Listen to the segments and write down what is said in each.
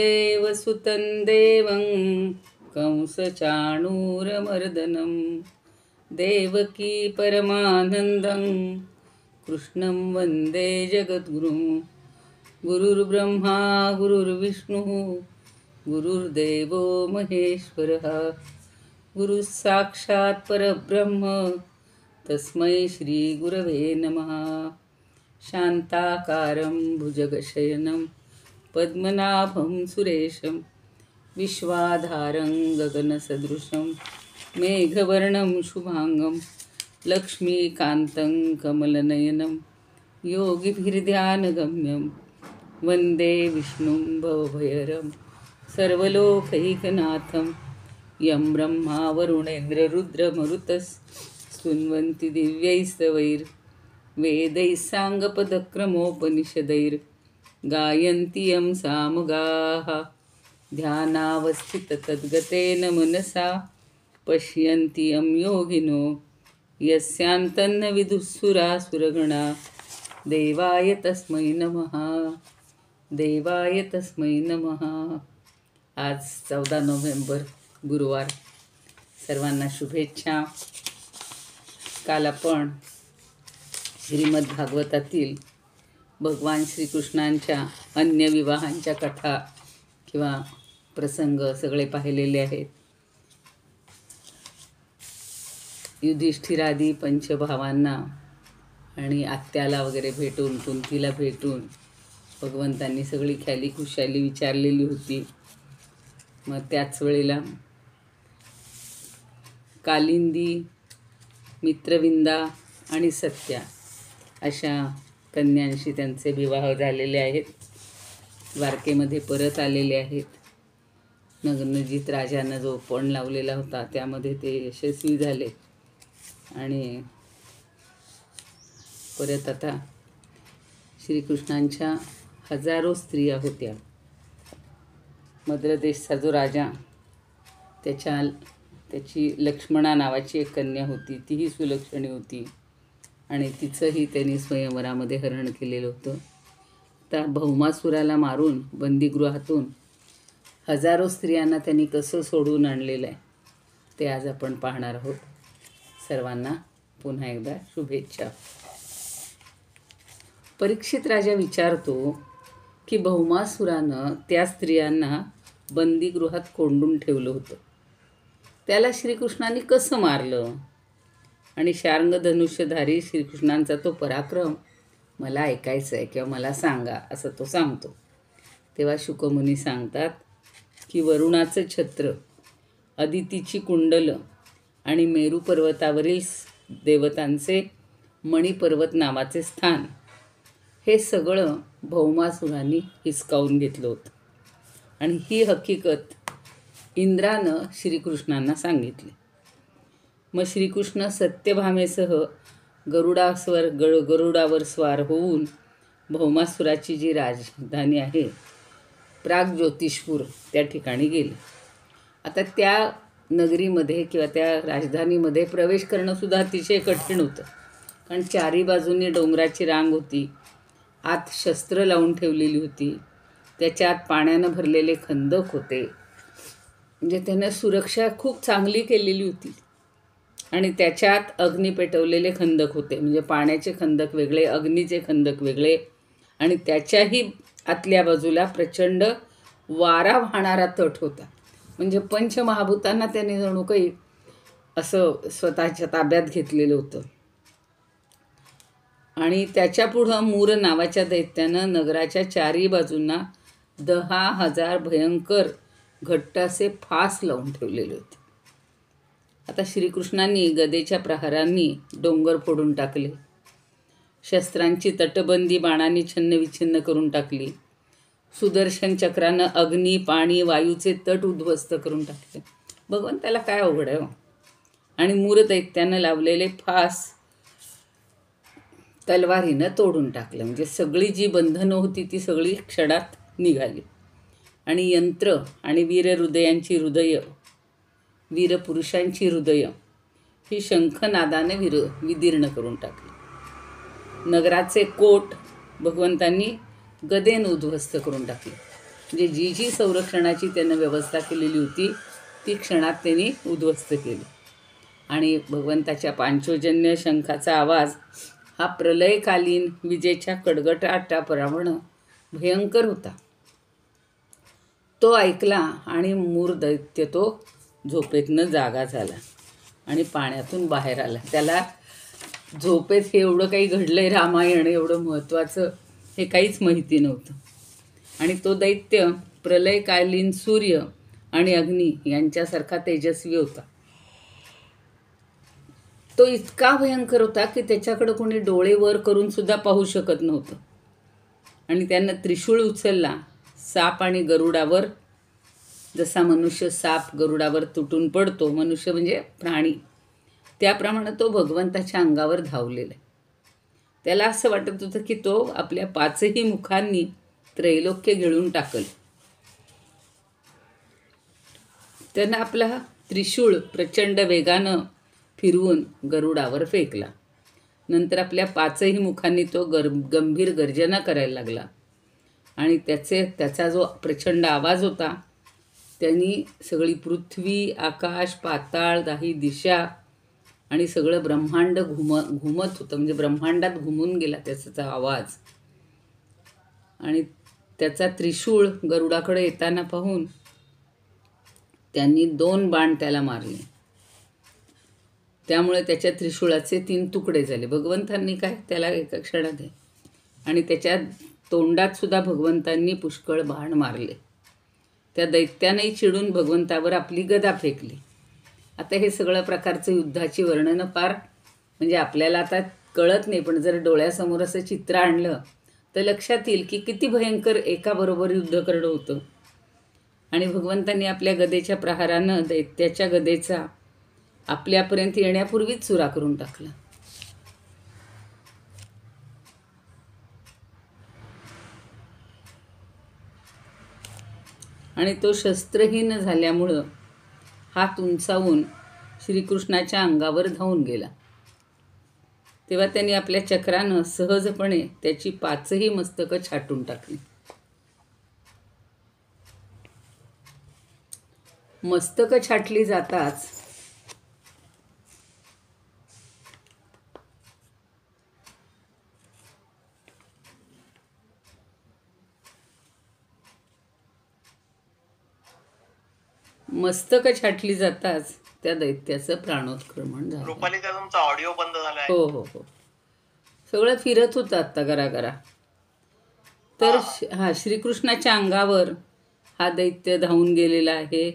देवसुतं देवं कंसचाणूरमर्दनं देवकी परमानन्दं कृष्णं वन्दे जगद्गुरुं। गुरुर्ब्रह्मा गुरुर्विष्णुः गुरुर्देवो महेश्वरः गुरुः साक्षात् परब्रह्म तस्मै श्रीगुरवे नमः। शान्ताकारं भुजगशयनं पद्मनाभं सुरेशं विश्वाधारं गगनसदृशं मेघवर्णं शुभांगं लक्ष्मीकान्तं कमलनयनं योगिभिर्ध्यानगम्यं वन्दे विष्णुं भवभयहरं सर्वलोकैकनाथं यं ब्रह्मा वरुणेन्द्ररुद्रमरुतस्तुन्वन्ति दिव्यैस्तवैर्वेदैः साङ्गपदक्रमोपनिषदैर्गायन्ति यं सामगाः। ध्यानावस्थिततद्गतेन मनसा पश्यन्ति यं योगिनो यस्यान्तन्न विदुःसुरासुरगणा। देवाय तस्मै नमः, देवाय तस्मै नमः। आज 14 नोव्हेंबर गुरुवार, सर्वांना शुभेच्छा। काल आपण श्रीमद भागवतातील भगवान श्रीकृष्णांच्या अन्य विवाहांच्या कथा किंवा प्रसंग सगळे पाहिलेले आहेत। युधिष्ठिरादी पंचभावांना आणि आत्याला वगैरे भेटून, कुंतीला भेटून भगवंतांनी सगळी ख्याली खुशाली विचारलेली होती। मग त्याच वेळेला कालिंदी, मित्रविंदा आणि सत्या अशा कन्यांशी त्यांचे विवाह झालेले आहेत। द्वारकेमध्ये परत आलेले आहेत। नग्नजित राजानं जो पण लावलेला होता त्यामध्ये ते यशस्वी झाले आणि परत आता श्रीकृष्णांच्या हजारो स्त्रिया होत्या। मद्रदेशचा जो राजा त्याची लक्ष्मणा नावाची एक कन्या होती, तीही सुलक्षणी होती आणि तिचंही त्यांनी स्वयंवरामध्ये हरण केलेलं होतं। आता भौमासुराला मारून बंदीगृहातून हजारो स्त्रियांना त्यांनी कसं सोडून आणलेलं आहे ते आज आपण पाहणार आहोत। सर्वांना पुन्हा एकदा शुभेच्छा। परीक्षित राजा विचारतो की भौमासुरानं त्या स्त्रियांना बंदीगृहात कोंडून ठेवलं होतं, त्याला श्रीकृष्णांनी कसं मारलं आणि शार्ंग धनुष्यधारी श्रीकृष्णांचा तो पराक्रम मला ऐकायचं आहे किंवा मला सांगा असं तो सांगतो। तेव्हा शुकमुनी सांगतात की वरुणाचं छत्र, अदितीची कुंडलं आणि मेरू पर्वतावरील देवतांचे मणिपर्वत नावाचे स्थान हे सगळं भौमासुरांनी हिसकावून घेतलं होतं आणि ही हकीकत इंद्रानं श्रीकृष्णांना सांगितली। मग श्रीकृष्ण सत्यभामेसह गरुडावर स्वार होऊन भौमासुराची जी राजधानी आहे प्राग्ज्योतिषपूर त्या ठिकाणी गेले। आता त्या नगरीमध्ये किंवा त्या राजधानीमध्ये प्रवेश करणंसुद्धा अतिशय कठीण होतं, कारण चारी बाजूंनी डोंगराची रांग होती, आत शस्त्र लावून ठेवलेली होती, त्याच्यात पाण्यानं भरलेले खंदक होते, म्हणजे त्यानं सुरक्षा खूप चांगली केलेली होती आणि त्याच्यात अग्नी पेटवलेले खंदक होते, म्हणजे पाण्याचे खंदक वेगळे, अग्नीचे खंदक वेगळे आणि त्याच्याही आतल्या बाजूला प्रचंड वारा वाहणारा तट होता। म्हणजे पंचमहाभूतांना त्याने जणू काही असं स्वतःच्या ताब्यात घेतलेलं होतं। आणि त्याच्यापुढं मूर नावाच्या दैत्यानं नगराच्या चारही बाजूंना 10,000 भयंकर घट्ट असे फास लावून ठेवलेले होते। आता श्रीकृष्णांनी गदेच्या प्रहारांनी डोंगर फोडून टाकले, शस्त्रांची तटबंदी बाणांनी छिन्नविच्छिन्न करून टाकली, सुदर्शन चक्रानं अग्नी, पाणी, वायूचे तट उद्ध्वस्त करून टाकले। भगवंताला काय अवघड आहे हो। आणि मूर दैत्यानं लावलेले फास तलवारीनं तोडून टाकलं, म्हणजे सगळी जी बंधनं होती ती सगळी क्षणात निघाली आणि यंत्र आणि वीरहृदयांची हृदय, वीरपुरुषांची हृदय ही शंखनादाने विदीर्ण करून टाकली। नगराचे कोट भगवंतांनी गदेन उद्ध्वस्त करून टाकले म्हणजे जी जी संरक्षणाची त्यानं व्यवस्था केलेली होती ती क्षणात त्यांनी उद्ध्वस्त केली. आणि भगवंताच्या पांचोजन्य शंखाचा आवाज हा प्रलयकालीन विजेच्या कडकडाटाप्रमाणे भयंकर होता. तो ऐकला आणि मूर दैत्य तो झोपेतनं जागा झाला आणि पाण्यातून बाहेर आला. त्याला झोपेत हे एवढं काही घडलंय, रामायण एवढं महत्त्वाचं, हे काहीच माहिती नव्हतं. आणि तो दैत्य प्रलयकालीन सूर्य आणि अग्नी यांच्यासारखा तेजस्वी होता. तो इतका भयंकर होता की त्याच्याकडं कोणी डोळे वर करून सुद्धा पाहू शकत नव्हतं. आणि त्यानं त्रिशूळ उचलला. साप आणि गरुडावर, जसा मनुष्य साप गरुडावर तुटून पडतो, मनुष्य म्हणजे प्राणी, त्याप्रमाणे तो भगवंताच्या अंगावर धावलेला. त्याला असं वाटत होतं की तो आपल्या पाचही मुखांनी त्रैलोक्य गिळून टाकल. त्यानं आपला त्रिशूळ प्रचंड वेगानं फिरवून गरुडावर फेकला. नंतर आपल्या पाचही मुखांनी तो गंभीर गर्जना करायला लागला. आणि त्याचा जो प्रचंड आवाज होता त्यांनी सगळी पृथ्वी, आकाश, पाताळ, दाही दिशा आणि सगळं ब्रह्मांड घुमत होतं. म्हणजे ब्रह्मांडात घुमून गेला त्याचा आवाज. आणि त्याचा त्रिशूळ गरुडाकडे येताना पाहून त्यांनी 2 बाण त्याला मारले. त्यामुळे त्याच्या त्रिशूळाचे 3 तुकडे झाले. भगवंतांनी काय त्याला एका क्षणात आणि त्याच्या तोंडात सुद्धा भगवंतांनी पुष्कळ बाण मारले. त्या दैत्यानेही चिडून भगवंतावर आपली गदा फेकली. आता हे सगळं प्रकारचं युद्धाची वर्णनं फार म्हणजे आपल्याला आता कळत नाही, पण जर डोळ्यासमोर असं चित्र आणलं तर लक्षात येईल की किती भयंकर एकाबरोबर युद्ध करणं होतं. आणि भगवंतांनी आपल्या गदेच्या प्रहारानं दैत्याच्या गदेचा आपल्यापर्यंत येण्यापूर्वीच चुरा करून टाकला. आणि तो शस्त्रहीन झाल्यामुळं हात उंचावून श्रीकृष्णाच्या अंगावर धावून गेला. तेव्हा त्यांनी आपल्या चक्रानं सहजपणे त्याची 5ही मस्तकं छाटून टाकली. मस्तकं छाटली जाताच त्या दैत्याचं प्राणोत्क्रमण झालं. रुपाली, तुमचा ऑडिओ बंद झाला आहे. हो हो हो, सगळं फिरत होतं आत्ता गरागरा. तर श्रीकृष्णाच्या अंगावर हा दैत्य धावून गेलेला आहे.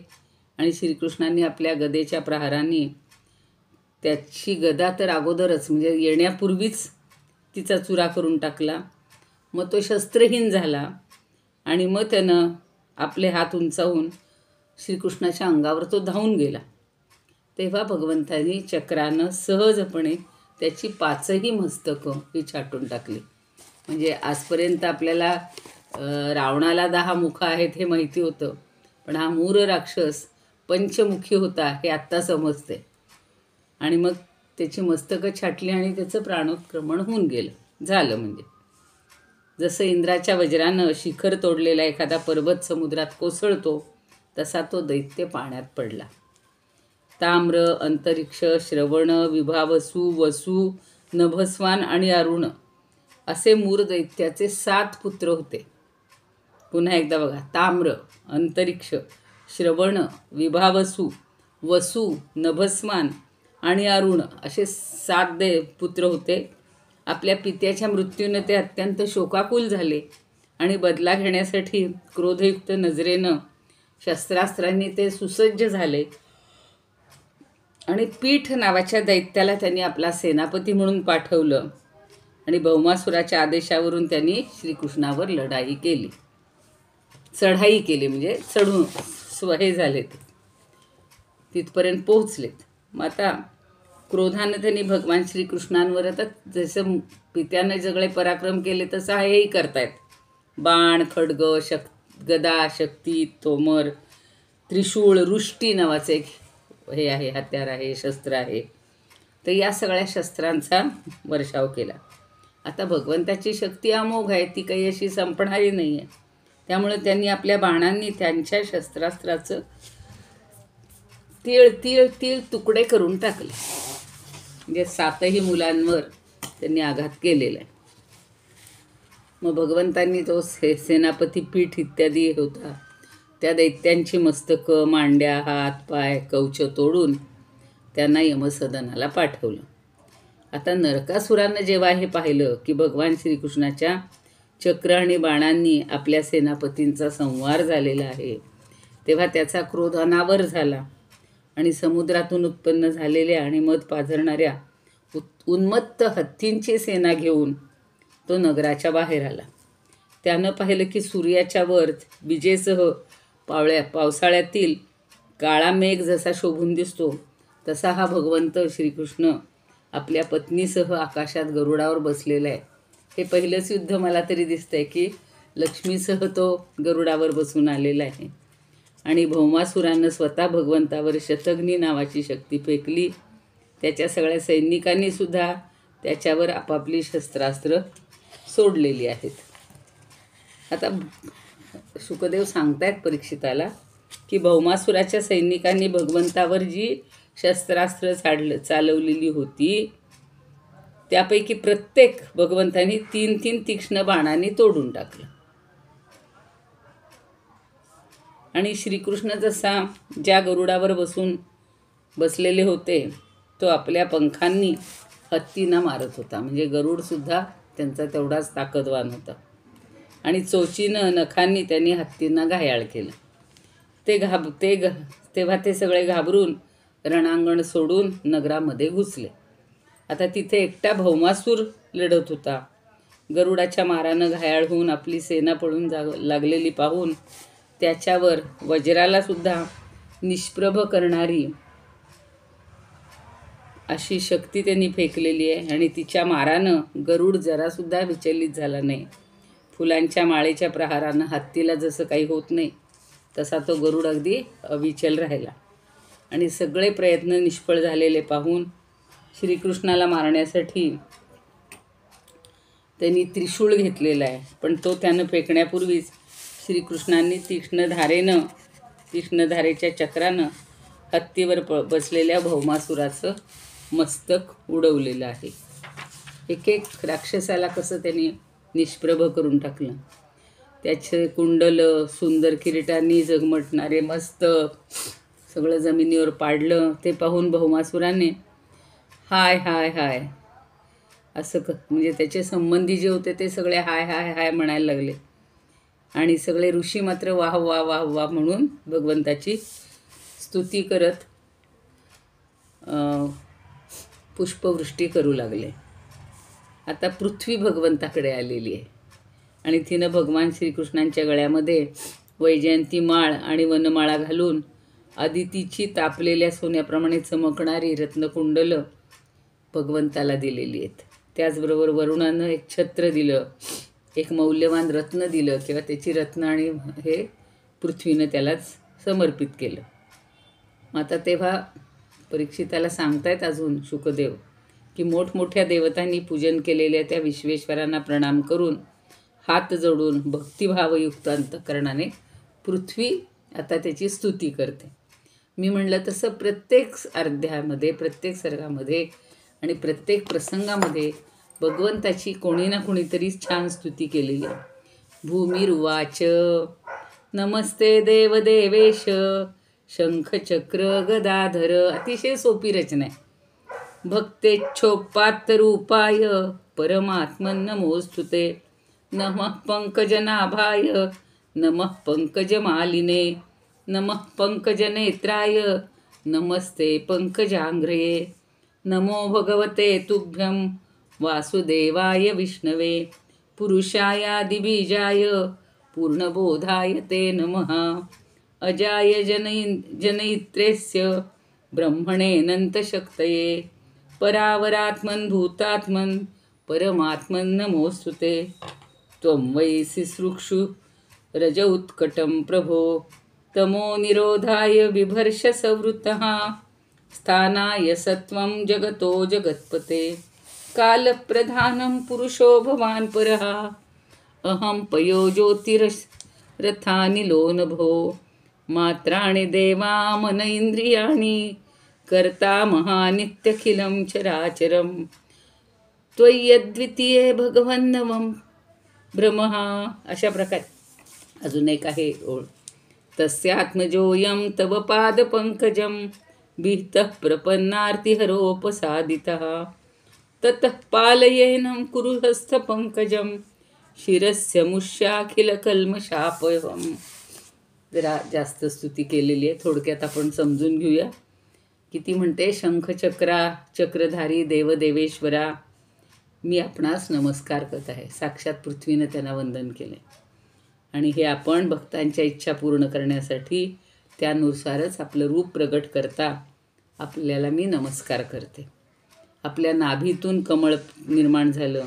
आणि श्रीकृष्णांनी आपल्या गदेच्या प्रहारांनी त्याची गदा तर अगोदरच म्हणजे येण्यापूर्वीच तिचा चुरा करून टाकला. मग तो शस्त्रहीन झाला आणि मग त्यानं आपले हात उंचावून श्रीकृष्णाच्या अंगावर तो धावून गेला. तेव्हा भगवंतांनी चक्रानं सहजपणे त्याची 5ही मस्तकं ही छाटून टाकली. म्हणजे आजपर्यंत आपल्याला रावणाला 10 मुखं आहेत हे माहिती होतं, पण हा मूर राक्षस पंचमुखी होता हे आत्ता समजते. आणि मग त्याची मस्तकं छाटली आणि त्याचं प्राणोत्क्रमण होऊन झालं. म्हणजे जसं इंद्राच्या वज्रानं शिखर तोडलेला एखादा पर्वत समुद्रात कोसळतो तसा तो दैत्य पाण्यात पडला. ताम्र, अंतरिक्ष, श्रवण, विभावसू, वसू, नभस्वान आणि अरुण असे मूर दैत्याचे 7 पुत्र होते. पुन्हा एकदा बघा, ताम्र, अंतरिक्ष, श्रवण, विभावसू, वसू, नभस्वान आणि अरुण असे 7 पुत्र होते. आपल्या पित्याच्या मृत्यूने ते अत्यंत शोकाकुल झाले आणि बदला घेण्यासाठी क्रोधयुक्त नजरेनं शस्त्रास्त्रांनी ते सुसज्ज झाले. आणि पीठ नावाच्या दैत्याला त्यांनी आपला सेनापती म्हणून पाठवलं आणि भौमासुराच्या आदेशावरून त्यांनी श्रीकृष्णावर चढाई केली. म्हणजे चढून हे झालेत, तिथपर्यंत पोहोचलेत. मग आता क्रोधानं त्यांनी भगवान श्रीकृष्णांवर, आता जसं पित्यानं सगळे पराक्रम केले तसं हेही करतायत. बाण, खड्ग, गदा, शक्ती, तोमर, त्रिशूळ, रुष्टी नावाचं एक हे आहे, हत्यार आहे, शस्त्र आहे. तर या सगळ्या शस्त्रांचा वर्षाव केला. आता भगवंताची शक्ती अमोघ आहे, ती काही अशी संपणारी नाही आहे. त्यामुळे त्यांनी आपल्या बाणांनी त्यांच्या शस्त्रास्त्राचं तीळ तीळ तीळ तुकडे करून टाकले. म्हणजे 7ही मुलांवर त्यांनी आघात केलेला आहे. मग भगवंतांनी तो सेनापती पीठ इत्यादी होता त्या दैत्यांची मस्तकं, मांड्या, हात पाय, कवच तोडून त्यांना यमसदनाला पाठवलं. आता नरकासुरानं जेव्हा हे पाहिलं की भगवान श्रीकृष्णाच्या चक्र आणि बाणांनी आपल्या सेनापतींचा संहार झालेला आहे, तेव्हा त्याचा क्रोध अनावर झाला आणि समुद्रातून उत्पन्न झालेल्या आणि मध पाझरणाऱ्या उन्मत्त हत्तींची सेना घेऊन तो नगराच्या बाहेर आला. त्यानं पाहिलं की सूर्याच्या वर विजेसह पावसाळ्यातील काळा मेघ जसा शोभून दिसतो तसा हा भगवंत श्रीकृष्ण आपल्या पत्नीसह आकाशात गरुडावर बसलेला आहे. हे पहिलंच युद्ध मला तरी दिसतंय की लक्ष्मीसह तो गरुडावर बसून आलेला आहे. आणि भौमासुरानं स्वतः भगवंतावर शतघ्नी नावाची शक्ती फेकली. त्याच्या सगळ्या सैनिकांनी सुद्धा त्याच्यावर आपापली शस्त्रास्त्र सोडलेली आहेत. आता शुकदेव सांगतायत परीक्षिताला की भौमासुराच्या सैनिकांनी भगवंतावर जी शस्त्रास्त्र चालवलेली होती त्यापैकी प्रत्येक भगवंतांनी 3-3 तीक्ष्ण बाणांनी तोडून टाकलं. आणि श्रीकृष्ण जसा ज्या गरुडावर बसलेले होते तो आपल्या पंखांनी हत्तींना मारत होता. म्हणजे गरुडसुद्धा त्यांचा तेवढाच ताकदवान होता. आणि चोचीनं, नखांनी त्यांनी हत्तींना घायाळ केलं. तेव्हा ते सगळे घाबरून रणांगण सोडून नगरामध्ये घुसले. आता तिथे एकटा भौमासूर लढत होता. गरुडाच्या मारानं घायाळ होऊन आपली सेना पळून लागलेली पाहून त्याच्यावर वज्राला सुद्धा निष्प्रभ करणारी अशी शक्ती त्यांनी फेकलेली आहे. आणि तिच्या मारानं गरुड जरासुद्धा विचलित झाला नाही. फुलांच्या माळेच्या प्रहारानं हत्तीला जसं काही होत नाही तसा तो गरुड अगदी अविचल राहिला. आणि सगळे प्रयत्न निष्फळ झालेले पाहून श्रीकृष्णाला मारण्यासाठी त्यांनी त्रिशूळ घेतलेला आहे. पण तो त्यानं फेकण्यापूर्वीच श्रीकृष्णांनी तीक्ष्ण धारेच्या चक्रानं हत्तीवर बसलेल्या भौमासुराचं मस्तक उडवलेलं आहे. एक राक्षसाला कसं त्यांनी निष्प्रभ करून टाकलं. त्याचे कुंडल, सुंदर किरीटांनी झगमटणारे मस्तक सगळं जमिनीवर पाडलं. ते पाहून भौमासुराने हाय हाय हाय असं म्हणजे त्याचे संबंधी जे होते ते सगळे हाय हाय हाय म्हणायला लागले. आणि सगळे ऋषी मात्र वाह वाह वाह वाह म्हणून भगवंताची स्तुती करत पुष्पवृष्टी करू लागले. आता पृथ्वी भगवंताकडे आलेली आहे आणि तिनं भगवान श्रीकृष्णांच्या गळ्यामध्ये वैजयंती माळ आणि वनमाळा घालून अदितीची तापलेल्या सोन्याप्रमाणे चमकणारी रत्नकुंडलं भगवंताला दिलेली आहेत. त्याचबरोबर वरुणानं एक छत्र दिलं, एक मौल्यवान रत्न दिलं किंवा त्याची रत्न आणि हे पृथ्वीनं त्यालाच समर्पित केलं. आता तेव्हा परीक्षिताला सांगतायत अजून शुकदेव की मोठमोठ्या देवतांनी पूजन केलेल्या त्या विश्वेश्वरांना प्रणाम करून हात जोडून भक्तिभावयुक्त अंतःकरणाने पृथ्वी आता त्याची स्तुती करते. मी म्हणलं तसं प्रत्येक अध्यायामध्ये, प्रत्येक सर्गामध्ये आणि प्रत्येक प्रसंगामध्ये भगवंताची कोणी ना कोणीतरी छान स्तुती केलेली आहे. भूमिरुवाच नमस्ते देवदेवेश शंखचक्र गदाधर. अतिशय सोपी रचना आहे. भक्तेच्छोपात्तरूपाय परमात्मन् नमोस्तुते. नमः पंकजनाभाय नमः पंकजमालिने नमः पंकजनेत्राय नमस्ते पंकजांघ्रये. नमो भगवते तुभ्यं वासुदेवाय विष्णवे पुरुषायादिबीजाय पूर्णबोधाय ते नमः. अजाय जनयित्रेस्य ब्रह्मणेऽनन्तशक्तये परावरात्मन् भूतात्मन् परमात्मन् नमोस्तुते. त्वं वै सिसृक्षु रज उत्कटं प्रभो तमो निरोधाय बिभर्षसवृतः स्थानाय सत्वं जगतो जगत्पते. कालप्रधानं पुरुषो भवान् परः अहं पयो रथानि लोनभो मात्राणि देवा मन इंद्रियाणि कर्ता महानित्यखिलं चराचरं त्वय्यद्वितीये भगवन्नवं भ्रमः. अशा प्रकारे अजून एक आहे ओळ. तस्यात्मजोऽयं तव पादपङ्कजं विहितः प्रपन्नार्तिहरोपसादितः ततः पालयेनं कुरु हस्तपङ्कजं शिरस्य मुष्याखिलकल्मषापहं. जरा जास्त स्तुती केलेली आहे, थोडक्यात आपण समजून घेऊया. किती म्हणते, शंखचक्रा चक्रधारी देवदेवेश्वरा, मी आपणास नमस्कार करत आहे. साक्षात पृथ्वीनं त्यांना वंदन केले आणि हे आपण भक्तांच्या इच्छा पूर्ण करण्यासाठी त्यानुसारच आपलं रूप प्रगट करता आपल्याला मी नमस्कार करते. आपल्या नाभीतून कमळ निर्माण झालं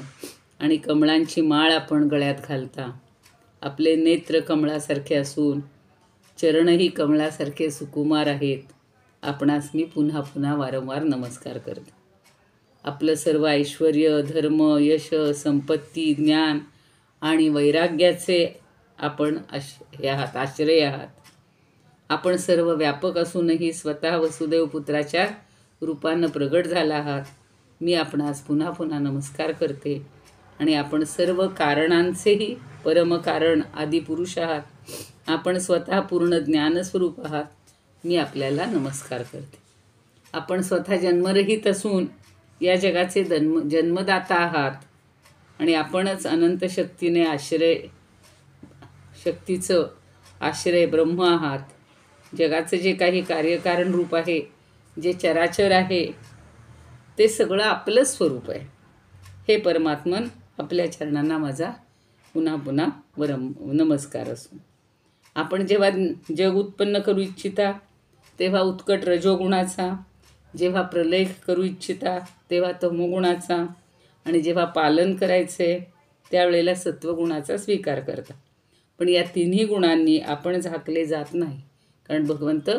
आणि कमळांची माळ आपण गळ्यात घालता. आपले नेत्र कमळासारखे असून चरणही कमळासारखे सुकुमार आहेत. आपणास मी पुन्हा पुन्हा वारंवार नमस्कार करते. आपलं सर्व ऐश्वर्य, धर्म, यश, संपत्ती, ज्ञान आणि वैराग्याचे आपण हे आहात, आश्रय आहात. आपण सर्व व्यापक असूनही स्वतः वसुदेव पुत्राच्या रूपानं प्रगट झाला आहात. मी आपणास पुन्हा पुन्हा नमस्कार करते आणि आपण सर्व कारणांचेही परमकारण आदी पुरुष आहात. आपण स्वतः पूर्ण ज्ञानस्वरूप आहात. मी आपल्याला नमस्कार करते. आपण स्वतः जन्मरहित असून या जगाचे जन्मदाता आहात आणि आपणच अनंत शक्तीचं आश्रय ब्रह्म आहात. जगाचं जे काही कार्यकारण रूप आहे, जे चराचर आहे, ते सगळं आपलंच स्वरूप आहे. हे परमात्मन, आपल्या चरणांना माझा पुन्हा पुन्हा नमस्कार असो. आपण जेव्हा जग उत्पन्न करू इच्छिता तेव्हा उत्कट रजोगुणाचा, जेव्हा प्रलय करू इच्छिता तेव्हा तमोगुणाचा आणि जेव्हा पालन करायचे त्यावेळेला सत्वगुणाचा स्वीकार करता. पण या तिन्ही गुणांनी आपण झाकले जात नाही, कारण भगवंत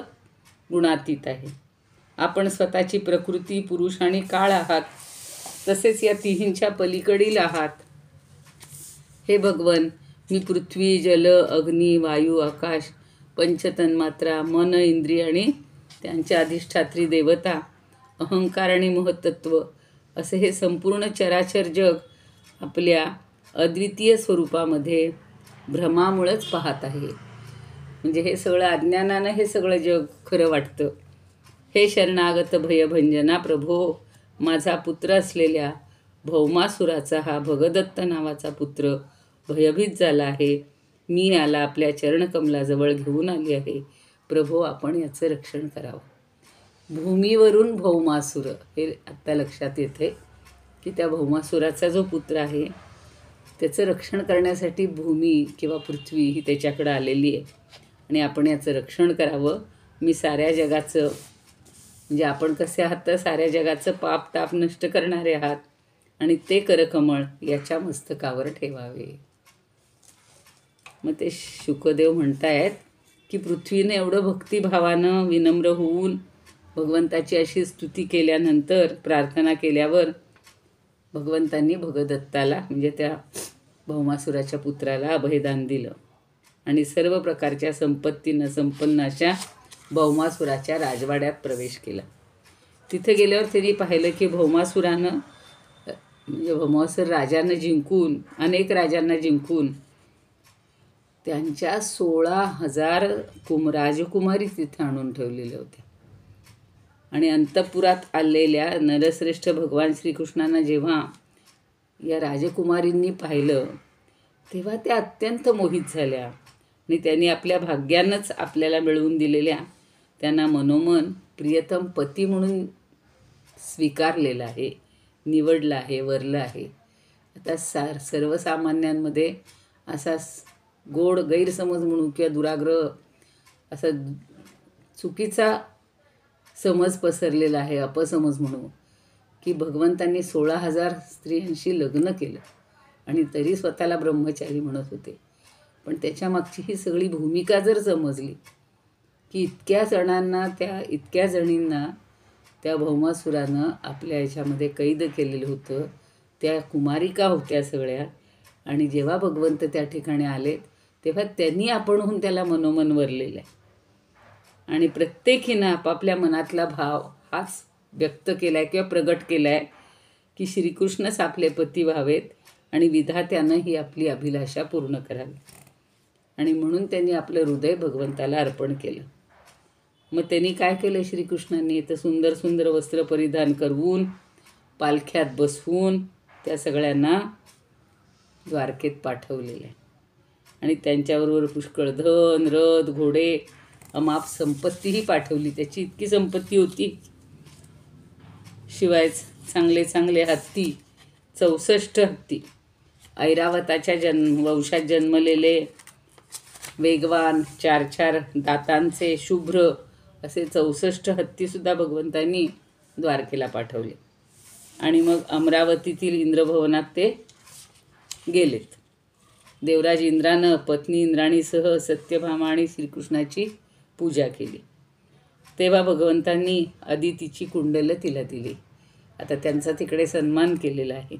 गुणातीत आहे. आपण स्वतःची प्रकृती, पुरुष आणि काळ आहात, तसेच या तिन्हींच्या पलीकडील आहात. हे भगवन, मी पृथ्वी, जल, अग्नी, वायू, आकाश, पंचतन्मात्रा, मन, इंद्रिय आणि त्यांच्या अधिष्ठात्री देवता, अहंकार आणि महत्त्व असे हे संपूर्ण चराचर जग आपल्या अद्वितीय स्वरूपामध्ये भ्रमामुळेच पाहत आहे. म्हणजे हे सगळं अज्ञानानं हे सगळं जग खरं वाटतं. हे शरणागत भयभंजना प्रभो, माझा पुत्र असलेल्या भौमासुराचा हा भगदत्त नावाचा पुत्र भयभीत झाला आहे. मी याला आपल्या चरणकमलाजवळ घेऊन आली आहे. प्रभो, आपण याचं रक्षण करावं. भूमीवरून भौमासुर, हे आत्ता लक्षात येते की त्या भौमासुराचा जो पुत्र आहे त्याचं रक्षण करण्यासाठी भूमी किंवा पृथ्वी ही त्याच्याकडं आलेली आहे आणि आपण याचं रक्षण करावं. मी साऱ्या जगाचं, म्हणजे आपण कसे आहात तर साऱ्या जगाचं पाप ताप नष्ट करणारे आहात आणि ते करकमळ याच्या मस्तकावर ठेवावे. मग ते शुकदेव म्हणतायत की पृथ्वीने एवढं भक्तिभावानं विनम्र होऊन भगवंताची अशी स्तुती केल्यानंतर, प्रार्थना केल्यावर भगवंतांनी भगदत्ताला, म्हणजे त्या भौमासुराच्या पुत्राला अभयदान दिलं आणि सर्व प्रकारच्या संपत्तीनं संपन्न अशा भौमासुराच्या राजवाड्यात प्रवेश केला. तिथे गेल्यावर त्यांनी पाहिलं की भौमासुरानं, म्हणजे भौमासुर राजानं जिंकून, अनेक राजांना जिंकून त्यांच्या 16,000 राजकुमारी तिथे आणून ठेवलेल्या होत्या. आणि अंतपुरात आलेल्या नरश्रेष्ठ भगवान श्रीकृष्णांना जेव्हा या राजकुमारींनी पाहिलं तेव्हा त्या अत्यंत मोहित झाल्या आणि त्यांनी आपल्या भाग्यानंच आपल्याला मिळवून दिलेल्या त्यांना मनोमन प्रियतम पती म्हणून स्वीकारलेलं आहे, निवडलं आहे, वरलं आहे. आता सर्वसामान्यांमध्ये असा गोड गैरसमज म्हणू किंवा दुराग्रह, असा चुकीचा समज पसरलेला आहे, अपसमज म्हणू, की भगवंतांनी 16,000 स्त्रियांशी लग्न केलं आणि तरी स्वतःला ब्रह्मचारी म्हणत होते. पण त्याच्यामागची ही सगळी भूमिका जर समजली की इतक्या जणींना त्या भौमासुरानं आपल्या याच्यामध्ये कैद केलेलं होतं. त्या कुमारिका होत्या सगळ्या आणि जेव्हा भगवंत त्या ठिकाणी आले तेव्हा त्यांनी आपणहून त्याला मनोमन वरलेलं आहे आणि प्रत्येकीनं आपापल्या मनातला भाव हाच व्यक्त केला आहे किंवा प्रगट केला आहे की श्रीकृष्णच आपले पती व्हावेत आणि विधात्यानं ही आपली अभिलाषा पूर्ण करावी. आणि म्हणून त्यांनी आपलं हृदय भगवंताला अर्पण केलं. मग त्यांनी काय केलं श्रीकृष्णांनी, तर सुंदर सुंदर वस्त्र परिधान करवून पालख्यात बसवून त्या सगळ्यांना द्वारकेत पाठवलेलं आहे. आणि त्यांच्याबरोबर पुष्कळ धन रथ घोडे अमाप संपत्तीही पाठवली. त्याची इतकी संपत्ती होती. शिवाय चांगले चांगले हत्ती, 64 हत्ती, ऐरावताच्या वंशात जन्मलेले वेगवान 4 दातांचे शुभ्र असे 64 हत्तीसुद्धा भगवंतांनी द्वारकेला पाठवले. आणि मग अमरावतीतील इंद्रभवनात ते गेलेत. देवराज इंद्रानं पत्नी इंद्राणीसह सत्यभामा आणि श्रीकृष्णाची पूजा केली. तेव्हा भगवंतांनी अदितीची कुंडलं तिला दिली. आता त्यांचा तिकडे सन्मान केलेला आहे.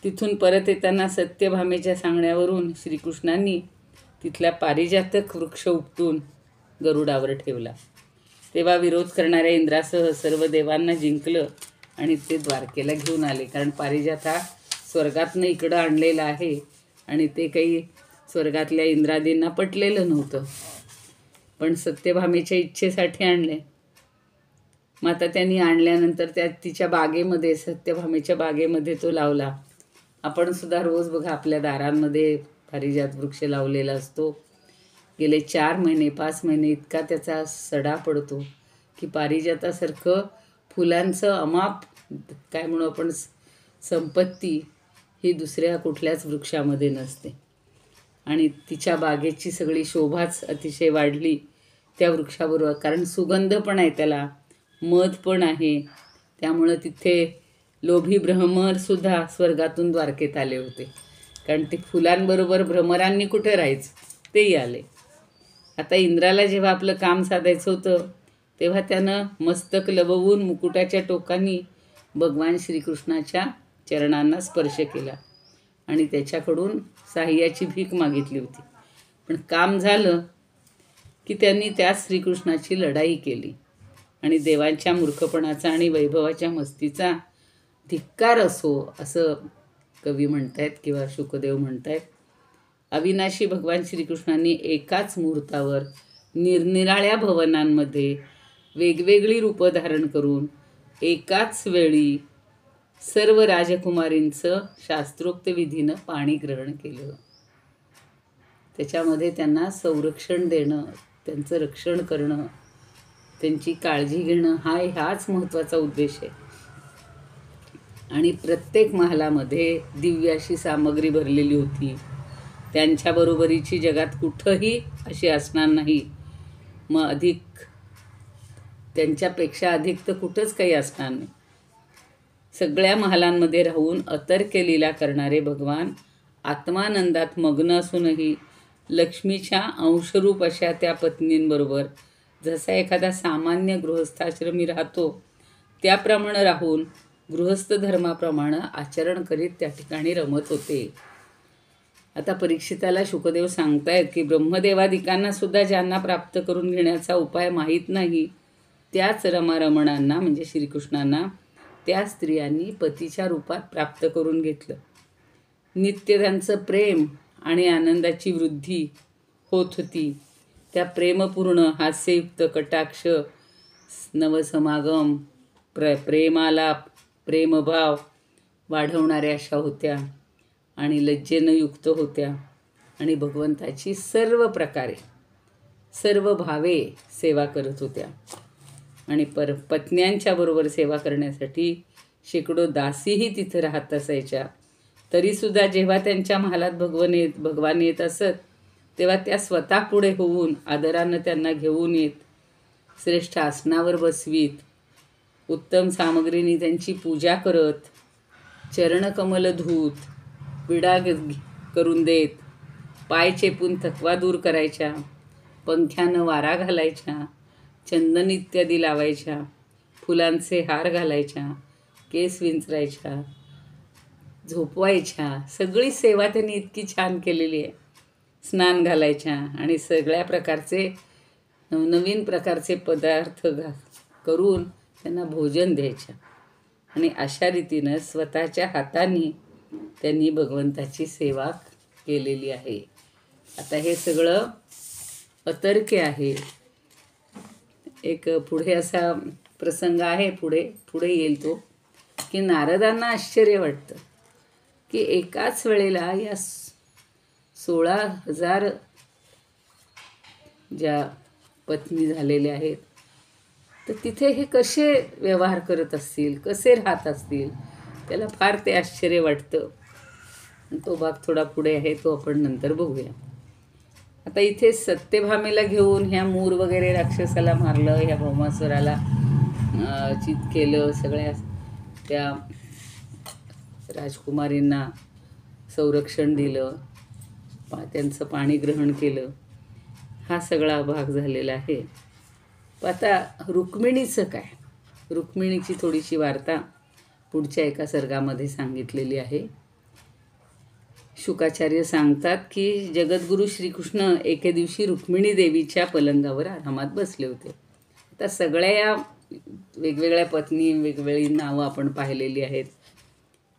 तिथून परत येताना सत्यभामेच्या सांगण्यावरून श्रीकृष्णांनी तिथला पारिजातक वृक्ष उपटून गरुडावर ठेवला. तेव्हा विरोध करणाऱ्या इंद्रासह सर्व देवांना जिंकलं आणि ते द्वारकेला घेऊन आले. कारण पारिजात हा स्वर्गातनं इकडं आणलेला आहे आणि ते काही स्वर्गातल्या इंद्रादींना पटलेलं नव्हतं, पण सत्यभामेच्या इच्छेसाठी आणले. मग आता त्यांनी आणल्यानंतर त्या तिच्या बागेमध्ये, सत्यभामेच्या बागेमध्ये तो लावला. आपण सुद्धा रोज बघा आपल्या दारांमध्ये पारिजात वृक्ष लावलेला असतो. गेले 4 महिने 5 महिने इतका त्याचा सडा पडतो की पारिजातासारखं फुलांचं अमाप काय म्हणू आपण संपत्ती ही दुसऱ्या कुठल्याच वृक्षामध्ये नसते. आणि तिच्या बागेची सगळी शोभाच अतिशय वाढली त्या वृक्षाबरोबर. कारण सुगंध पण आहे त्याला, मध पण आहे. त्यामुळं तिथे लोभी भ्रमरसुद्धा स्वर्गातून द्वारकेत आले होते. कारण ते फुलांबरोबर भ्रमरांनी कुठे राहायचं, तेही आले. आता इंद्राला जेव्हा आपलं काम साधायचं होतं तेव्हा त्यानं मस्तक लववून मुकुटाच्या टोकांनी भगवान श्रीकृष्णाच्या चरणांना स्पर्श केला आणि त्याच्याकडून साह्याची भीक मागितली होती. पण काम झालं की त्यांनी त्या श्रीकृष्णाची लढाई केली आणि देवांच्या मूर्खपणाचा आणि वैभवाच्या मस्तीचा धिक्कार असो असं कवी म्हणतायत किंवा शुकदेव म्हणतायत. अविनाशी भगवान श्रीकृष्णांनी एकाच मुहूर्तावर निरनिराळ्या भवनांमध्ये वेगवेगळी रूपं धारण करून एकाच वेळी सर्व राजकुमारींचं शास्त्रोक्त विधीनं पाणी ग्रहण केलं. त्याच्यामध्ये त्यांना संरक्षण देणं, त्यांचं रक्षण करणं, त्यांची काळजी घेणं हाच महत्त्वाचा उद्देश आहे. आणि प्रत्येक महालामध्ये दिव्य अशी सामग्री भरलेली होती. त्यांच्याबरोबरीची जगात कुठंही अशी असणार नाही. मग अधिक त्यांच्यापेक्षा अधिक तर कुठंच काही असणार नाही. सगळ्या महालांमध्ये राहून अतर्क्य लीला करणारे भगवान आत्मानंदात मग्न असूनही लक्ष्मीच्या अंशरूप अशा त्या पत्नींबरोबर जसा एखादा सामान्य गृहस्थाश्रमी राहतो त्याप्रमाणे राहून गृहस्थ धर्माप्रमाणे आचरण करीत त्या ठिकाणी रमत होते. आता परीक्षिताला शुकदेव सांगतायत की ब्रह्मदेवादिकांना सुद्धा ज्यांना प्राप्त करून घेण्याचा उपाय माहीत नाही त्याच रमारमणांना म्हणजे श्रीकृष्णांना त्या स्त्रियांनी पतीच्या रूपात प्राप्त करून घेतलं. नित्य त्यांचं प्रेम आणि आनंदाची वृद्धी होत होती. त्या प्रेमपूर्ण हास्ययुक्त कटाक्ष नवसमागम प्रेमालाप प्रेमभाव वाढवणाऱ्या अशा होत्या आणि लज्जेनं युक्त होत्या आणि भगवंताची सर्व प्रकारे सर्व भावे सेवा करत होत्या. आणि पत्न्यांच्या बरोबर सेवा करण्यासाठी शेकडो दासीही तिथं राहत असायच्या. तरीसुद्धा जेव्हा त्यांच्या महालात भगवान येत असत तेव्हा त्या स्वतः पुढे होऊन आदरानं त्यांना घेऊन येत, श्रेष्ठ आसनावर बसवीत, उत्तम सामग्रीने त्यांची पूजा करत, चरणकमल धूत, विडा करून देत, पाय चेपून थकवा दूर करायच्या, पंख्यानं वारा घालायच्या, चंदन इत्यादी लावायच्या, फुलांचे हार घालायच्या, केस विंचरायच्या, झोपवायच्या. सगळी सेवा त्यांनी इतकी छान केलेली आहे स्नान घालायच्या आणि सगळ्या प्रकारचे नवनवीन प्रकारचे पदार्थ करून त्यांना भोजन द्यायच्या आणि अशा रीतीनं स्वतःच्या हाताने त्यांनी भगवंताची सेवा केलेली आहे. आता हे सगळं अतर्क्य आहे. एक पुढे असा प्रसंग आहे, पुढे येईल तो, की नारदांना आश्चर्य वाटतं की एकाच वेळेला या 16,000 ज्या पत्नी झालेल्या आहेत, तर तिथे हे कसे व्यवहार करत असतील, कसे राहत असतील, त्याला फार ते आश्चर्य वाटतं. तो भाग थोडा पुढे आहे, तो आपण नंतर बघूया. आता इथे सत्यभामेला घेऊन ह्या मूर वगैरे राक्षसाला मारलं, ह्या भौमासुराला चित केलं, सगळ्या त्या राजकुमारींना संरक्षण दिलं, त्यांचं पाणी ग्रहण केलं, हा सगळा भाग झालेला आहे. आता रुक्मिणीचं काय, रुक्मिणीची थोडीशी वार्ता पुढच्या एका सर्गामध्ये सांगितलेली आहे. शुकाचार्य सांगतात की जगद्गुरू श्रीकृष्ण एके दिवशी रुक्मिणी देवीच्या पलंगावर आरामात बसले होते. आता सगळ्या या वेगवेगळ्या पत्नी, वेगवेगळी नावं आपण पाहिलेली आहेत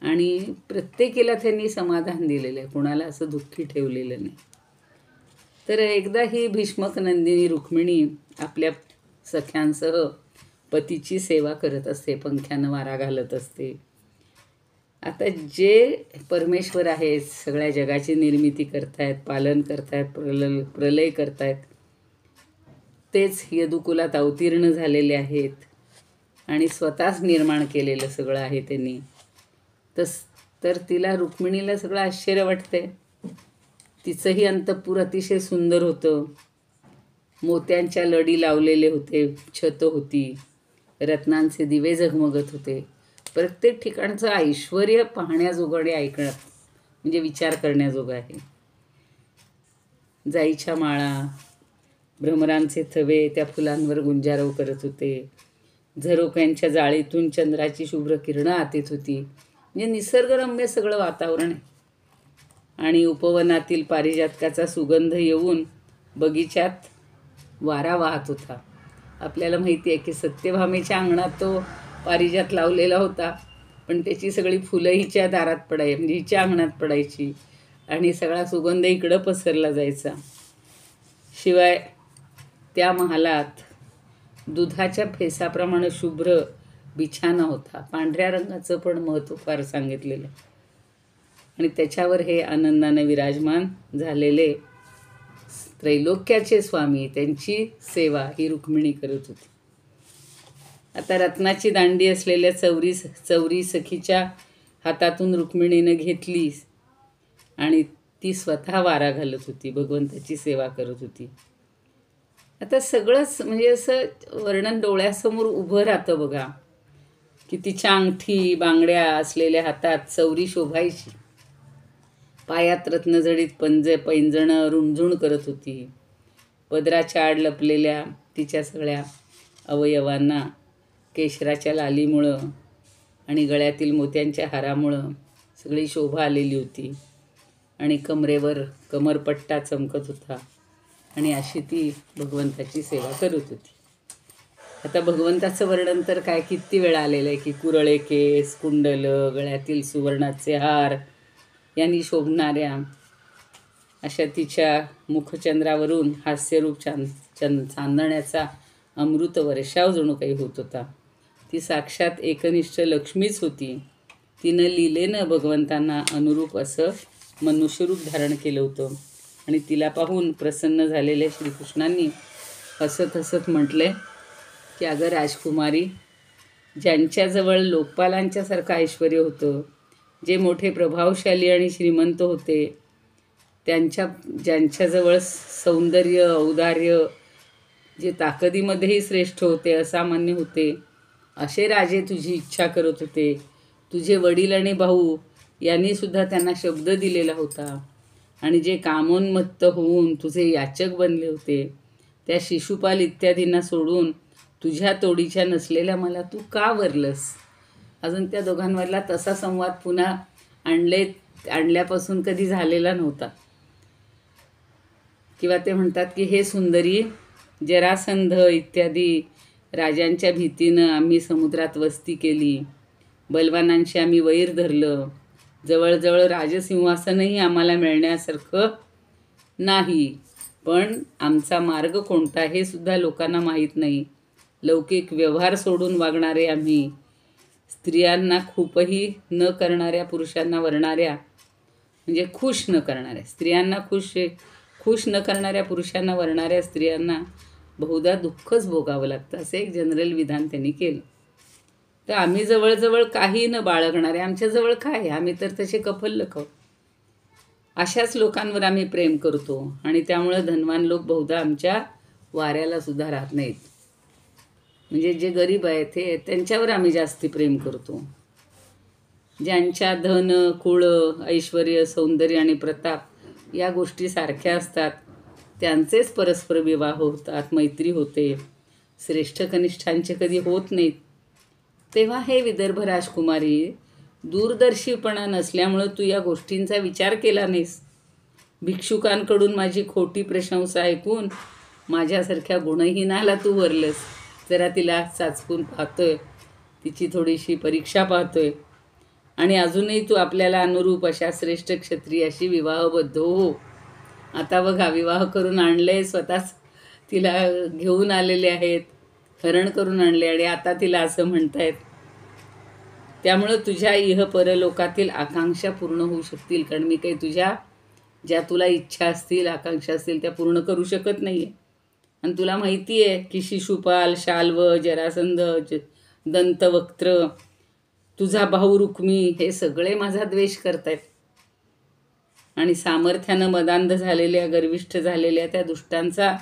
आणि प्रत्येकीला त्यांनी समाधान दिलेलं आहे, कोणाला असं दुःखी ठेवलेलं नाही. तर एकदा ही भीष्मक नंदिनी रुक्मिणी आपल्या सख्यांसह पतीची सेवा करत असते, पंख्यानं वारा घालत असते. आता जे परमेश्वर आहेत, सगळ्या जगाची निर्मिती करतायत, पालन करतायत, प्रलय करतायत, तेच यदुकुलात अवतीर्ण झालेले आहेत आणि स्वतःच निर्माण केलेलं सगळं आहे त्यांनी. तर तिला, रुक्मिणीला सगळं आश्चर्य वाटतंय. तिचंही अंतःपुर अतिशय सुंदर होतं, मोत्यांच्या लडी लावलेले होते, छत होती, रत्नांचे दिवे झगमगत होते. प्रत्येक ठिकाणचं ऐश्वर पाहण्याजोगं आणि ऐकण्यात म्हणजे विचार करण्याजोगं आहे. जाईच्या माळा, भ्रमरांचे थवे त्या फुलांवर गुंजारव करत होते. झरोक्यांच्या जाळीतून चंद्राची शुभ्र किरणं आत येत होती. म्हणजे निसर्गरम्य सगळं वातावरण आहे. आणि उपवनातील पारिजातकाचा सुगंध येऊन बगीच्यात वारा वाहत होता. आपल्याला माहिती आहे की सत्यभामेच्या अंगणात तो पारिजात लावलेला होता, पण त्याची सगळी फुलं हिच्या दारात पडायची, म्हणजे हिच्या अंगणात पडायची आणि सगळा सुगंध इकडं पसरला जायचा. शिवाय त्या महालात दुधाच्या फेसाप्रमाणे शुभ्र बिछाना होता. पांढऱ्या रंगाचं पण महत्त्व फार सांगितलेलं आहे. आणि त्याच्यावर हे आनंदाने विराजमान झालेले त्रैलोक्याचे स्वामी, त्यांची सेवा ही रुक्मिणी करत होती. आता रत्नाची दांडी असलेल्या चौरी सखीच्या हातातून रुक्मिणीनं घेतली आणि ती स्वतः वारा घालत होती, भगवंताची सेवा करत होती. आता सगळंच म्हणजे असं वर्णन डोळ्यासमोर उभं राहतं बघा, की तिच्या अंगठी बांगड्या असलेल्या हातात चौरी शोभायची, पायात रत्नजडीत पैंजणं रुणझुण करत होती. पदराच्या आड लपलेल्या तिच्या सगळ्या अवयवांना केशराच्या लालीमुळं आणि गळ्यातील मोत्यांच्या हारामुळं सगळी शोभा आलेली होती आणि कमरेवर कमरपट्टा चमकत होता आणि अशी ती भगवंताची सेवा करत होती. आता भगवंताचं वर्णन तर काय किती वेळा आलेलं आहे की कुरळे केस, कुंडल, गळ्यातील सुवर्णाचे हार यांनी शोभणाऱ्या अशा तिच्या मुखचंद्रावरून हास्यरूप चांदण्याचा अमृत वर्षाव जणू काही होत होता. ती साक्षात एकनिष्ठ लक्ष्मीच होती. तिनं लीलेनं भगवंतांना अनुरूप असं मनुष्यरूप धारण केलं होतं आणि तिला पाहून प्रसन्न झालेल्या श्रीकृष्णांनी हसत हसत म्हटले की अगं राजकुमारी, ज्यांच्याजवळ लोकपालांच्यासारखं ऐश्वर होतं, जे मोठे प्रभावशाली आणि श्रीमंत होते, ज्यांच्याजवळ सौंदर्य, औदार्य, जे ताकदीमध्येही श्रेष्ठ होते, असामान्य होते, असे राजे तुझी इच्छा करत होते. तुझे वडील आणि भाऊ यांनीसुद्धा त्यांना शब्द दिलेला होता आणि जे कामोन्मत्त होऊन तुझे याचक बनले होते, त्या शिशुपाल इत्यादींना सोडून तुझ्या तोडीच्या नसलेल्या मला तू का वरलंस? अजून त्या दोघांमधला तसा संवाद पुन्हा आणल्यापासून कधी झालेला नव्हता. किंवा ते म्हणतात की हे सुंदरी, जरासंध इत्यादी राजांच्या भीतीनं आम्ही समुद्रात वस्ती केली, बलवानांशी आम्ही वैर धरलं, जवळजवळ राजसिंहासनही आम्हाला मिळण्यासारखं नाही, पण आमचा मार्ग कोणता हे सुद्धा लोकांना माहीत नाही. लौकिक व्यवहार सोडून वागणारे आम्ही, स्त्रियांना खूपही न करणाऱ्या, पुरुषांना वरणाऱ्या, म्हणजे खुश न करणाऱ्या स्त्रियांना खुश न करणाऱ्या, पुरुषांना वरणाऱ्या स्त्रियांना बहुधा दुःखच भोगावं लागतं, असं एक जनरल विधान त्यांनी केलं. तर आम्ही जवळजवळ काही न बाळगणारे, आमच्याजवळ काय, आम्ही तर तसे कफल्लक आहोत, अशाच लोकांवर आम्ही प्रेम करतो. आणि त्यामुळं धनवान लोक बहुधा आमच्या वाऱ्याला सुद्धा राहत नाहीत. म्हणजे जे गरीब आहेत हे त्यांच्यावर आम्ही जास्ती प्रेम करतो. ज्यांच्या धन, कुळ, ऐश्वर, सौंदर्य आणि प्रताप या गोष्टी सारख्या असतात त्यांचेच परस्पर विवाह होतात, मैत्री होते. श्रेष्ठ कनिष्ठांचे कधी होत नाहीत. तेव्हा हे विदर्भ राजकुमारी, दूरदर्शीपणा नसल्यामुळं तू या गोष्टींचा विचार केला नाहीस. भिक्षुकांकडून माझी खोटी प्रशंसा ऐकून माझ्यासारख्या गुणहीनाला तू वरलंस. जरा तिला चाचपून पाहतोय, तिची थोडीशी परीक्षा पाहतोय, आणि अजूनही तू आपल्याला अनुरूप अशा श्रेष्ठ क्षत्रियाशी विवाहबद्ध हो. आता बघा, विवाह करून आणले, स्वतःच तिला घेऊन आलेले आहेत, हरण करून आणले, आणि आता तिला असं म्हणतायत. त्यामुळं तुझ्या इह परलोकातील आकांक्षा पूर्ण होऊ शकतील, कारण मी काही तुझ्या ज्या तुला इच्छा असतील, आकांक्षा असतील त्या पूर्ण करू शकत नाही आहे. आणि तुला माहिती आहे की शिशुपाल, शाल्व, जरासंध, दंतवक्त्र, तुझा भाऊ रुक्मी हे सगळे माझा द्वेष करतायत, आणि सामर्थ्यानं मदांध झालेल्या, गर्विष्ठ झालेल्या त्या दुष्टांचा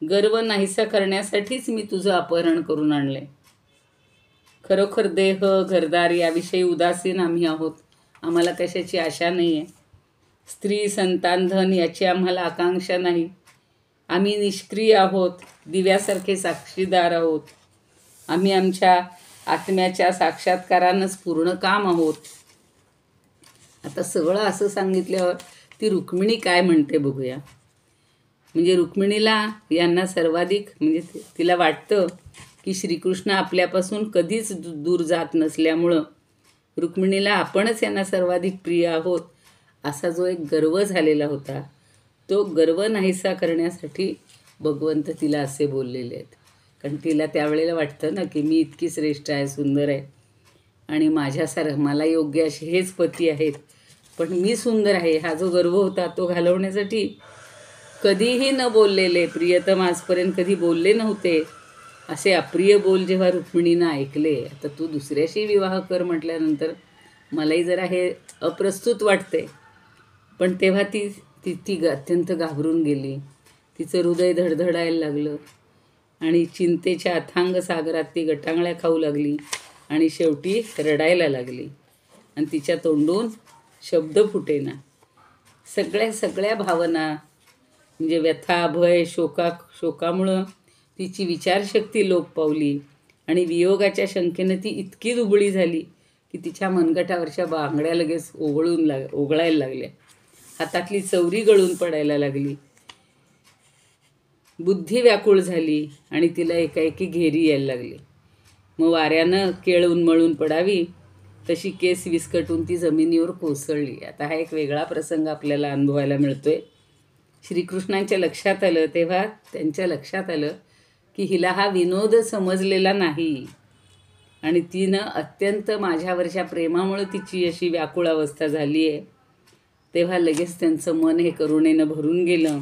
गर्व नाहीसा करण्यासाठीच मी तुझं अपहरण करून आणले. खरोखर देह, घरदार याविषयी उदासीन आम्ही आहोत. आम्हाला कशाची आशा नाही आहे. स्त्री, संतान, धन याची आम्हाला आकांक्षा नाही. आम्ही निष्क्रिय आहोत, दिव्यासारखे साक्षीदार आहोत. आम्ही आमच्या आत्म्याच्या साक्षात्कारानंच पूर्ण काम आहोत. आता सगळं असं सांगितल्यावर ती रुक्मिणी काय म्हणते बघूया. म्हणजे रुक्मिणीला यांना सर्वाधिक, म्हणजे तिला वाटतं की श्रीकृष्ण आपल्यापासून कधीच दूर जात नसल्यामुळं रुक्मिणीला आपणच यांना सर्वाधिक प्रिय आहोत असा जो एक गर्व झालेला होता, तो गर्व नाहीसा करण्यासाठी भगवंत तिला असे बोललेले आहेत. कारण तिला त्यावेळेला वाटतं ना की मी इतकी श्रेष्ठ आहे, सुंदर आहे, आणि मला योग्य असे हेच पती आहेत, पण मी सुंदर आहे हा जो गर्व होता तो घालवण्यासाठी कधीही न बोललेले, प्रियतम आजपर्यंत कधी बोलले नव्हते असे अप्रिय बोल जेव्हा रुक्मिणीनं ऐकले, आता तू दुसऱ्याशी विवाह कर म्हटल्यानंतर मलाही जरा हे अप्रस्तुत वाटते. पण तेव्हा ती अत्यंत घाबरून गेली. तिचं हृदय धडधडायला लागलं, आणि चिंतेच्या अथांग सागरात ती गटांगळ्या खाऊ लागली, आणि शेवटी रडायला लागली, आणि तिच्या तोंडून शब्द फुटेना. सगळ्या भावना, म्हणजे व्यथा, भय, शोकामुळं तिची विचारशक्ती लोप पावली, आणि वियोगाच्या शंकेनं ती इतकी दुबळी झाली की तिच्या मनगटावरच्या बांगड्या लगेच ओघळायला लागल्या, हातातली चवरी गळून पडायला लागली, बुद्धी व्याकुळ झाली, आणि तिला एकाएकी घेरी यायला लागली. मग वाऱ्यानं केळ उन्मळून पडावी तशी केस विस्कटून ती जमिनीवर कोसळली. आता हा एक वेगळा प्रसंग आपल्याला अनुभवायला मिळतोय. श्रीकृष्णांच्या लक्षात आलं, तेव्हा त्यांच्या लक्षात आलं की हिला हा विनोद समजलेला नाही, आणि तिनं अत्यंत माझ्यावरच्या प्रेमामुळे तिची अशी व्याकुळ अवस्था झाली आहे. तेव्हा लगेच त्यांचं मन हे करुणेनं भरून गेलं,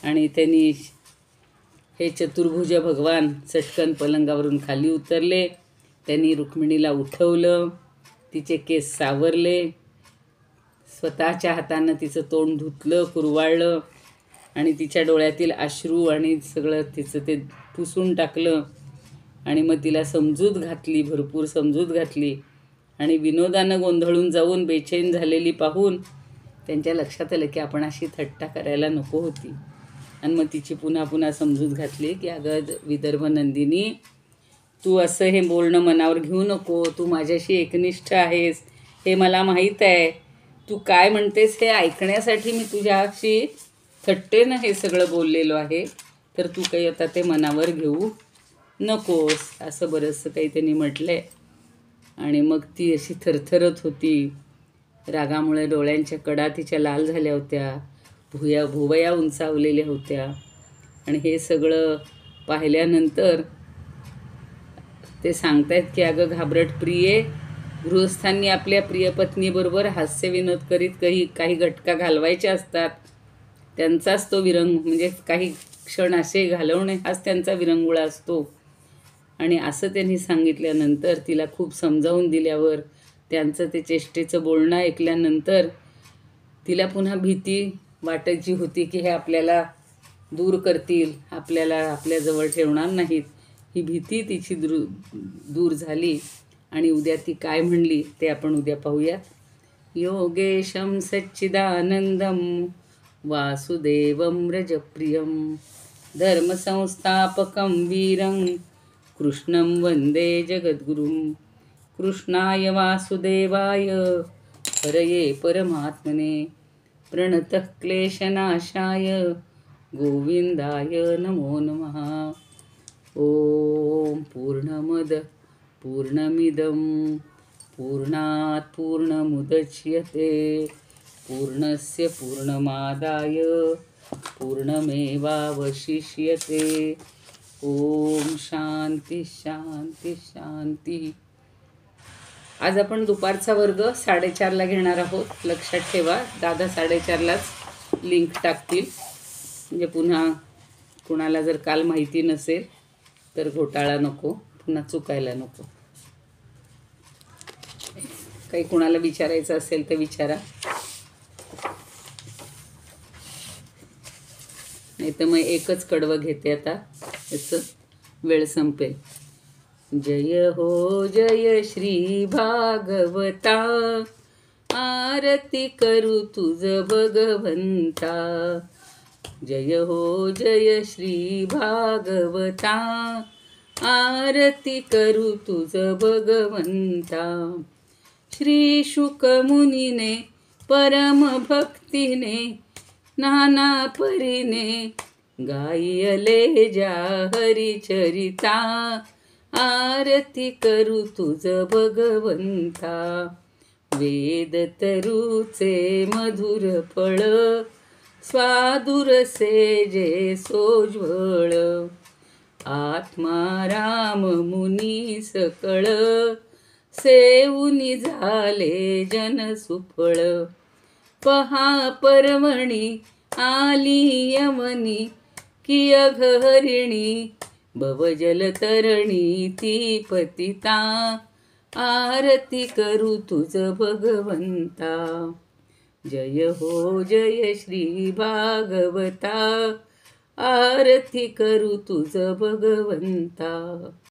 आणि त्यांनी हे चतुर्भुज भगवान चटकन पलंगावरून खाली उतरले. त्यांनी रुक्मिणीला उठवलं, तिचे केस सावरले, स्वतःच्या हातानं तिचं तोंड धुतलं, कुरवाळलं, आणि तिच्या डोळ्यातील अश्रू आणि सगळं तिचं ते पुसून टाकलं, आणि मग तिला समजूत घातली, भरपूर समजूत घातली. आणि विनोदानं गोंधळून जाऊन बेचैन झालेली पाहून त्यांच्या लक्षात आलं की आपण अशी थट्टा करायला नको होती. आणि मग तिची पुन्हा समजूत घातली की अगं विदर्भ नंदिनी, तू असं हे बोलणं मनावर घेऊ नको, तू माझ्याशी एकनिष्ठ आहेस हे मला माहीत आहे, तू काय म्हणतेस हे ऐकण्यासाठी मी तुझ्याशी थट्टेनं हे सगळं बोललेलो आहे, तर तू काही आता ते मनावर घेऊ नकोस, असं बरंचसं काही त्यांनी म्हटलं आहे. आणि मग ती अशी थरथरत होती. रागामुळे डोळ्यांच्या कडा तिच्या लाल झाल्या होत्या, भुवया उंचावलेल्या होत्या. आणि हे सगळं पाहिल्यानंतर ते सांगतायत की अगं घाबरट प्रिये, गृहस्थांनी आपल्या प्रियपत्नीबरोबर हास्यविनोद करीत काही घटका घालवायचे असतात. त्यांचाच तो विरंग, म्हणजे काही क्षण असे घालवणे हाच त्यांचा विरंगुळा असतो. आणि असं त्यांनी सांगितल्यानंतर तिला खूप समजावून दिल्यावर, त्यांचं ते चेष्टेचं बोलणं ऐकल्यानंतर तिला पुन्हा भीती वाटायची होती की हे आपल्याला दूर करतील, आपल्याला आपल्याजवळ ठेवणार नाहीत. ही भीती तिची दूर झाली. आणि उद्या ती काय म्हणली ते आपण उद्या पाहूयात. योगेशं सच्चिदानंदं वासुदेवं रजप्रियं धर्मसंस्थापकं वीरं कृष्णं वन्दे जगद्गुरुं. कृष्णाय वासुदेवाय हरये परमात्मने प्रणतः क्लेशनाशाय गोविंदाय नमो नमः. ओम पूर्णमद पूर्णमिदं पूर्णात् पूर्णमुदच्यते पूर्णस्य पूर्णमादाय पूर्णमेवावशिष्यते. ओम शांती शांती शांती. आज आपण दुपारचा वर्ग 4:30ला घेणार आहोत. लक्षात ठेवा, दादा 4:30लाच लिंक टाकतील, म्हणजे पुन्हा कुणाला जर काल माहिती नसेल तर घोटाळा नको, पुन्हा चुकायला नको. काही कुणाला विचारायचं असेल तर विचारा, नाही तर मग एकच कडवं घेते आता, याचं वेळ संपेल. जय हो जय श्री भागवता, आरती करू तुझ भगवंता. जय हो जय श्री भागवता, आरती करू तुझ भगवंता. श्री शुक मुनीने परम भक्तीने नाना परीने गायले ज्या हरिचरिता. आरती करू तुझ भगवंता. वेद तरुचे मधुर फळ स्वादुर सेजे सोज्वळ. आत्मा राम मुनी सकळ सेऊनी झाले जन सुफळ. पहा पर्वणी आली यमनी की अघहरिणी भवजल तरणी ती पतिता. आरती करू तुझ भगवंता. जय हो जय श्री भागवता, आरती करू तुझ भगवंता.